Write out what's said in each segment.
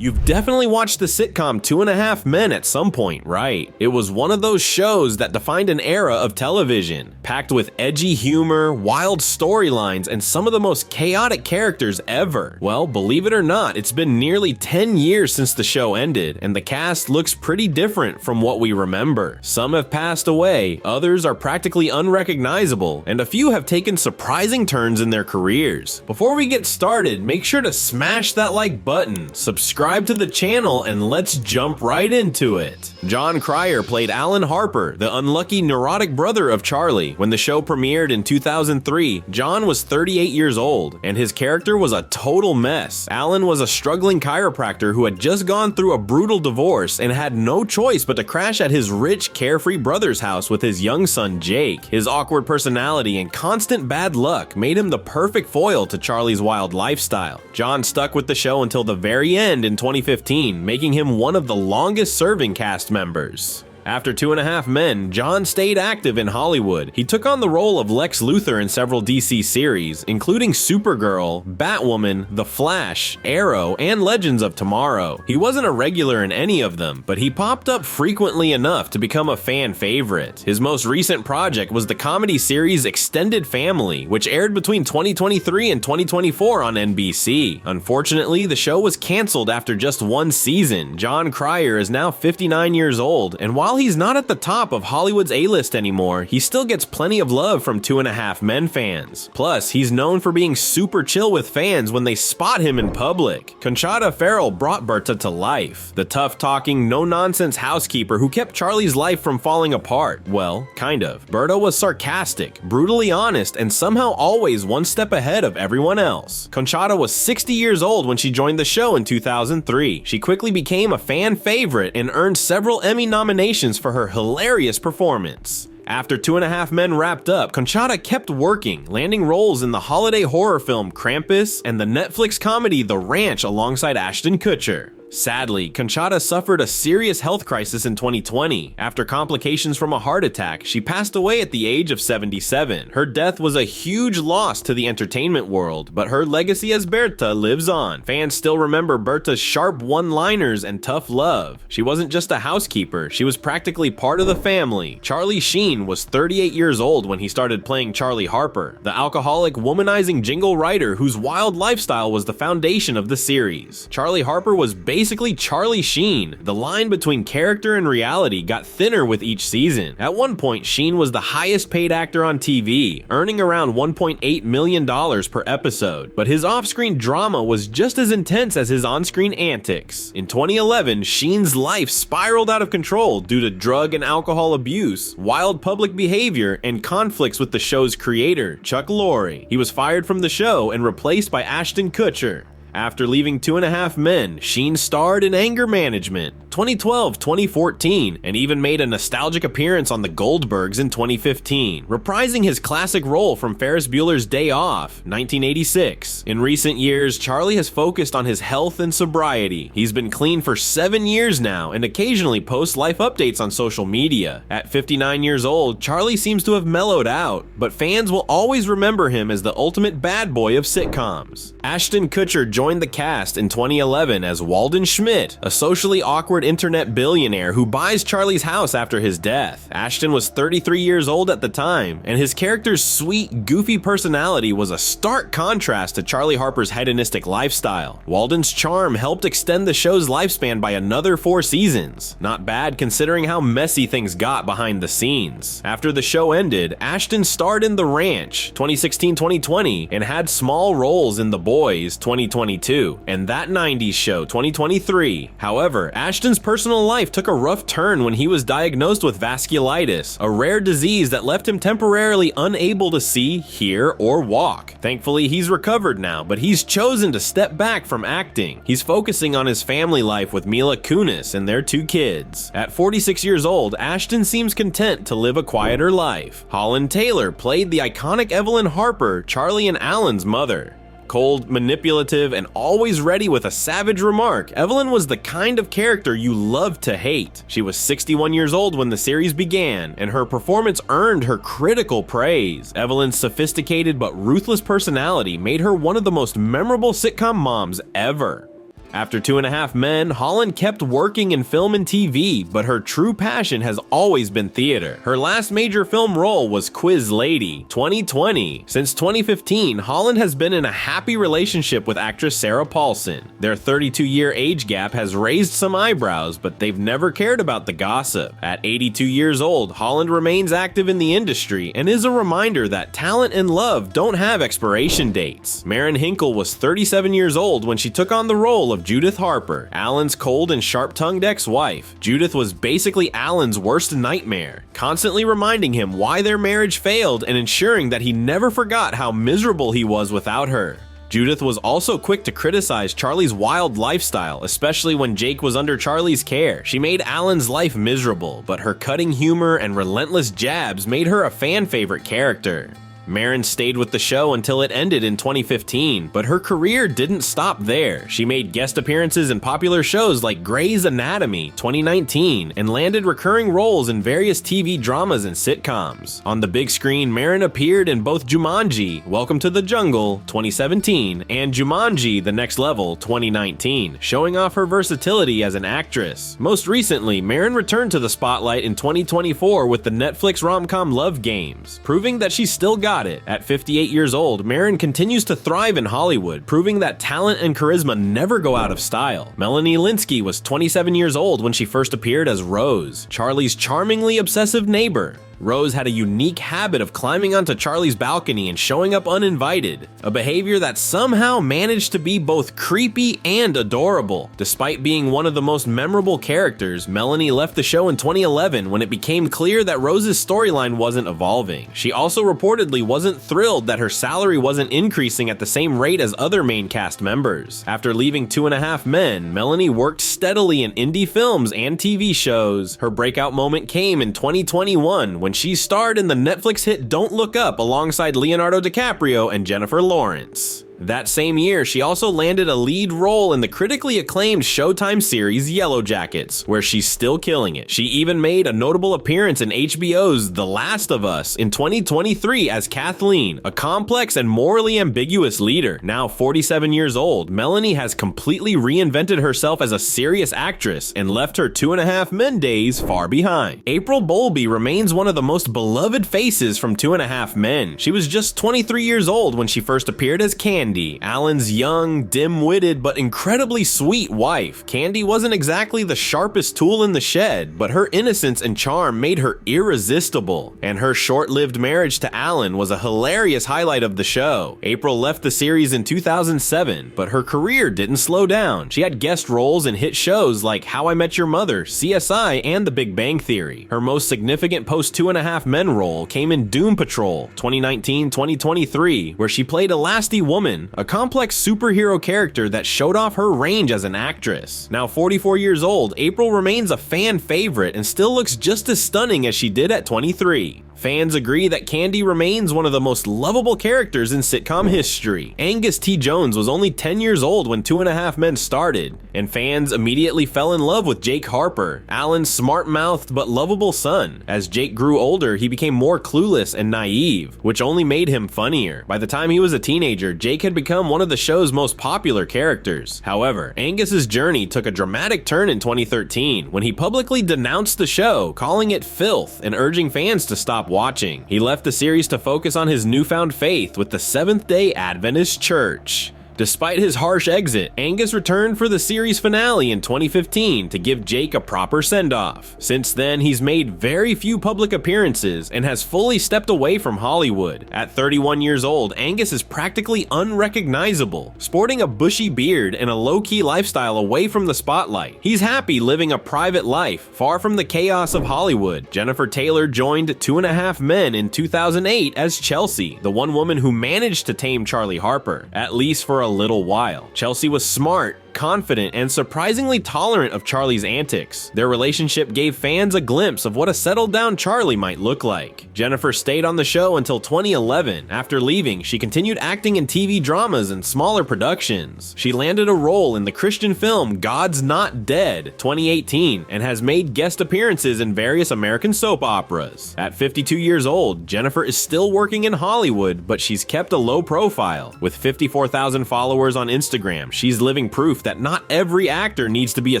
You've definitely watched the sitcom 2.5 Men at some point, right? It was one of those shows that defined an era of television, packed with edgy humor, wild storylines, and some of the most chaotic characters ever. Well, believe it or not, it's been nearly 10 years since the show ended, and the cast looks pretty different from what we remember. Some have passed away, others are practically unrecognizable, and a few have taken surprising turns in their careers. Before we get started, make sure to smash that like button, subscribe to the channel, and let's jump right into it. Jon Cryer played Alan Harper, the unlucky neurotic brother of Charlie. When the show premiered in 2003, Jon was 38 years old, and his character was a total mess. Alan was a struggling chiropractor who had just gone through a brutal divorce and had no choice but to crash at his rich, carefree brother's house with his young son Jake. His awkward personality and constant bad luck made him the perfect foil to Charlie's wild lifestyle. Jon stuck with the show until the very end in 2015, making him one of the longest serving cast members. After 2.5 Men, Jon stayed active in Hollywood. He took on the role of Lex Luthor in several DC series, including Supergirl, Batwoman, The Flash, Arrow, and Legends of Tomorrow. He wasn't a regular in any of them, but he popped up frequently enough to become a fan favorite. His most recent project was the comedy series Extended Family, which aired between 2023 and 2024 on NBC. Unfortunately, the show was canceled after just one season. Jon Cryer is now 59 years old, and while he's not at the top of Hollywood's A-list anymore, he still gets plenty of love from 2.5 Men fans. Plus, he's known for being super chill with fans when they spot him in public. Conchata Ferrell brought Berta to life, the tough-talking, no-nonsense housekeeper who kept Charlie's life from falling apart. Well, kind of. Berta was sarcastic, brutally honest, and somehow always one step ahead of everyone else. Conchata was 60 years old when she joined the show in 2003. She quickly became a fan favorite and earned several Emmy nominations for her hilarious performance. After 2.5 Men wrapped up, Conchata kept working, landing roles in the holiday horror film Krampus and the Netflix comedy The Ranch alongside Ashton Kutcher. Sadly, Conchata suffered a serious health crisis in 2020. After complications from a heart attack, she passed away at the age of 77. Her death was a huge loss to the entertainment world, but her legacy as Berta lives on. Fans still remember Berta's sharp one-liners and tough love. She wasn't just a housekeeper, she was practically part of the family. Charlie Sheen was 38 years old when he started playing Charlie Harper, the alcoholic, womanizing jingle writer whose wild lifestyle was the foundation of the series. Charlie Harper was basically Charlie Sheen. The line between character and reality got thinner with each season. At one point, Sheen was the highest paid actor on TV, earning around $1.8 million per episode, but his off-screen drama was just as intense as his on-screen antics. In 2011, Sheen's life spiraled out of control due to drug and alcohol abuse, wild public behavior, and conflicts with the show's creator, Chuck Lorre. He was fired from the show and replaced by Ashton Kutcher. After leaving 2.5 Men, Sheen starred in Anger Management, 2012-2014, and even made a nostalgic appearance on The Goldbergs in 2015, reprising his classic role from Ferris Bueller's Day Off, 1986. In recent years, Charlie has focused on his health and sobriety. He's been clean for 7 years now and occasionally posts life updates on social media. At 59 years old, Charlie seems to have mellowed out, but fans will always remember him as the ultimate bad boy of sitcoms. Ashton Kutcher joined the cast in 2011 as Walden Schmidt, a socially awkward internet billionaire who buys Charlie's house after his death. Ashton was 33 years old at the time, and his character's sweet, goofy personality was a stark contrast to Charlie Harper's hedonistic lifestyle. Walden's charm helped extend the show's lifespan by another 4 seasons. Not bad considering how messy things got behind the scenes. After the show ended, Ashton starred in The Ranch, 2016-2020, and had small roles in The Boys, 2022, and That 90s Show, 2023. However, Ashton's personal life took a rough turn when he was diagnosed with vasculitis, a rare disease that left him temporarily unable to see, hear, or walk. Thankfully, he's recovered now, but he's chosen to step back from acting. He's focusing on his family life with Mila Kunis and their 2 kids. At 46 years old, Ashton seems content to live a quieter life. Holland Taylor played the iconic Evelyn Harper, Charlie and Alan's mother. Cold, manipulative, and always ready with a savage remark, Evelyn was the kind of character you loved to hate. She was 61 years old when the series began, and her performance earned her critical praise. Evelyn's sophisticated but ruthless personality made her one of the most memorable sitcom moms ever. After 2.5 Men, Holland kept working in film and TV, but her true passion has always been theater. Her last major film role was Quiz Lady, 2020. Since 2015, Holland has been in a happy relationship with actress Sarah Paulson. Their 32-year age gap has raised some eyebrows, but they've never cared about the gossip. At 82 years old, Holland remains active in the industry and is a reminder that talent and love don't have expiration dates. Maren Hinkle was 37 years old when she took on the role of Judith Harper, Alan's cold and sharp-tongued ex-wife. Judith was basically Alan's worst nightmare, constantly reminding him why their marriage failed and ensuring that he never forgot how miserable he was without her. Judith was also quick to criticize Charlie's wild lifestyle, especially when Jake was under Charlie's care. She made Alan's life miserable, but her cutting humor and relentless jabs made her a fan favorite character. Maren stayed with the show until it ended in 2015, but her career didn't stop there. She made guest appearances in popular shows like Grey's Anatomy, 2019, and landed recurring roles in various TV dramas and sitcoms. On the big screen, Maren appeared in both Jumanji, Welcome to the Jungle, 2017, and Jumanji: The Next Level, 2019, showing off her versatility as an actress. Most recently, Maren returned to the spotlight in 2024 with the Netflix rom-com Love Games, proving that she still got it. At 58 years old, Maren continues to thrive in Hollywood, proving that talent and charisma never go out of style. Melanie Lynskey was 27 years old when she first appeared as Rose, Charlie's charmingly obsessive neighbor. Rose had a unique habit of climbing onto Charlie's balcony and showing up uninvited, a behavior that somehow managed to be both creepy and adorable. Despite being one of the most memorable characters, Melanie left the show in 2011 when it became clear that Rose's storyline wasn't evolving. She also reportedly wasn't thrilled that her salary wasn't increasing at the same rate as other main cast members. After leaving 2.5 Men, Melanie worked steadily in indie films and TV shows. Her breakout moment came in 2021 when she starred in the Netflix hit Don't Look Up alongside Leonardo DiCaprio and Jennifer Lawrence. That same year, she also landed a lead role in the critically acclaimed Showtime series Yellow Jackets, where she's still killing it. She even made a notable appearance in HBO's The Last of Us in 2023 as Kathleen, a complex and morally ambiguous leader. Now 47 years old, Melanie has completely reinvented herself as a serious actress and left her 2.5 Men days far behind. April Bowlby remains one of the most beloved faces from 2.5 Men. She was just 23 years old when she first appeared as Candy, Alan's young, dim-witted, but incredibly sweet wife. Candy wasn't exactly the sharpest tool in the shed, but her innocence and charm made her irresistible. And her short-lived marriage to Alan was a hilarious highlight of the show. April left the series in 2007, but her career didn't slow down. She had guest roles in hit shows like How I Met Your Mother, CSI, and The Big Bang Theory. Her most significant post-2.5 Men role came in Doom Patrol, 2019-2023, where she played Elasti Woman, a complex superhero character that showed off her range as an actress. Now 44 years old, April remains a fan favorite and still looks just as stunning as she did at 23. Fans agree that Candy remains one of the most lovable characters in sitcom history. Angus T. Jones was only 10 years old when 2.5 Men started, and fans immediately fell in love with Jake Harper, Alan's smart-mouthed but lovable son. As Jake grew older, he became more clueless and naive, which only made him funnier. By the time he was a teenager, Jake had become one of the show's most popular characters. However, Angus's journey took a dramatic turn in 2013 when he publicly denounced the show, calling it filth and urging fans to stop watching. He left the series to focus on his newfound faith with the Seventh-day Adventist Church. Despite his harsh exit, Angus returned for the series finale in 2015 to give Jake a proper send-off. Since then, he's made very few public appearances and has fully stepped away from Hollywood. At 31 years old, Angus is practically unrecognizable, sporting a bushy beard and a low-key lifestyle away from the spotlight. He's happy living a private life, far from the chaos of Hollywood. Jennifer Taylor joined 2.5 Men in 2008 as Chelsea, the one woman who managed to tame Charlie Harper, at least for a little while. Chelsea was smart, confident, and surprisingly tolerant of Charlie's antics. Their relationship gave fans a glimpse of what a settled-down Charlie might look like. Jennifer stayed on the show until 2011. After leaving, she continued acting in TV dramas and smaller productions. She landed a role in the Christian film God's Not Dead, 2018, and has made guest appearances in various American soap operas. At 52 years old, Jennifer is still working in Hollywood, but she's kept a low profile. With 54,000 followers on Instagram, she's living proof that not every actor needs to be a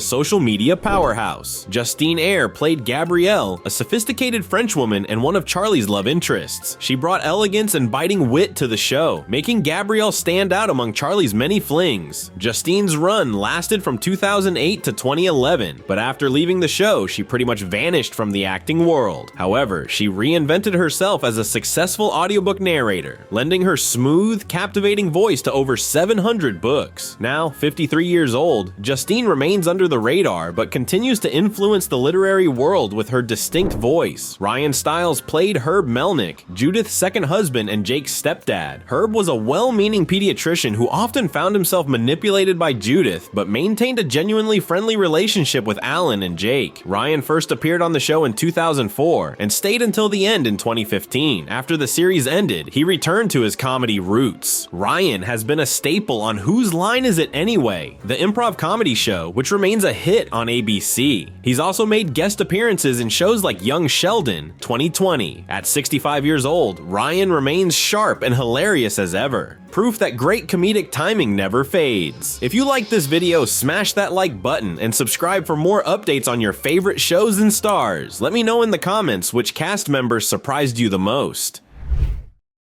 social media powerhouse. Justine Eyre played Gabrielle, a sophisticated Frenchwoman and one of Charlie's love interests. She brought elegance and biting wit to the show, making Gabrielle stand out among Charlie's many flings. Justine's run lasted from 2008 to 2011, but after leaving the show, she pretty much vanished from the acting world. However, she reinvented herself as a successful audiobook narrator, lending her smooth, captivating voice to over 700 books. Now, 53 years old, Justine remains under the radar but continues to influence the literary world with her distinct voice. Ryan Stiles played Herb Melnick, Judith's second husband and Jake's stepdad. Herb was a well-meaning pediatrician who often found himself manipulated by Judith but maintained a genuinely friendly relationship with Alan and Jake. Ryan first appeared on the show in 2004 and stayed until the end in 2015. After the series ended, he returned to his comedy roots. Ryan has been a staple on Whose Line Is It Anyway?, the improv comedy show, which remains a hit on ABC. He's also made guest appearances in shows like Young Sheldon, 2020. At 65 years old, Ryan remains sharp and hilarious as ever. Proof that great comedic timing never fades. If you like this video, smash that like button and subscribe for more updates on your favorite shows and stars. Let me know in the comments which cast members surprised you the most.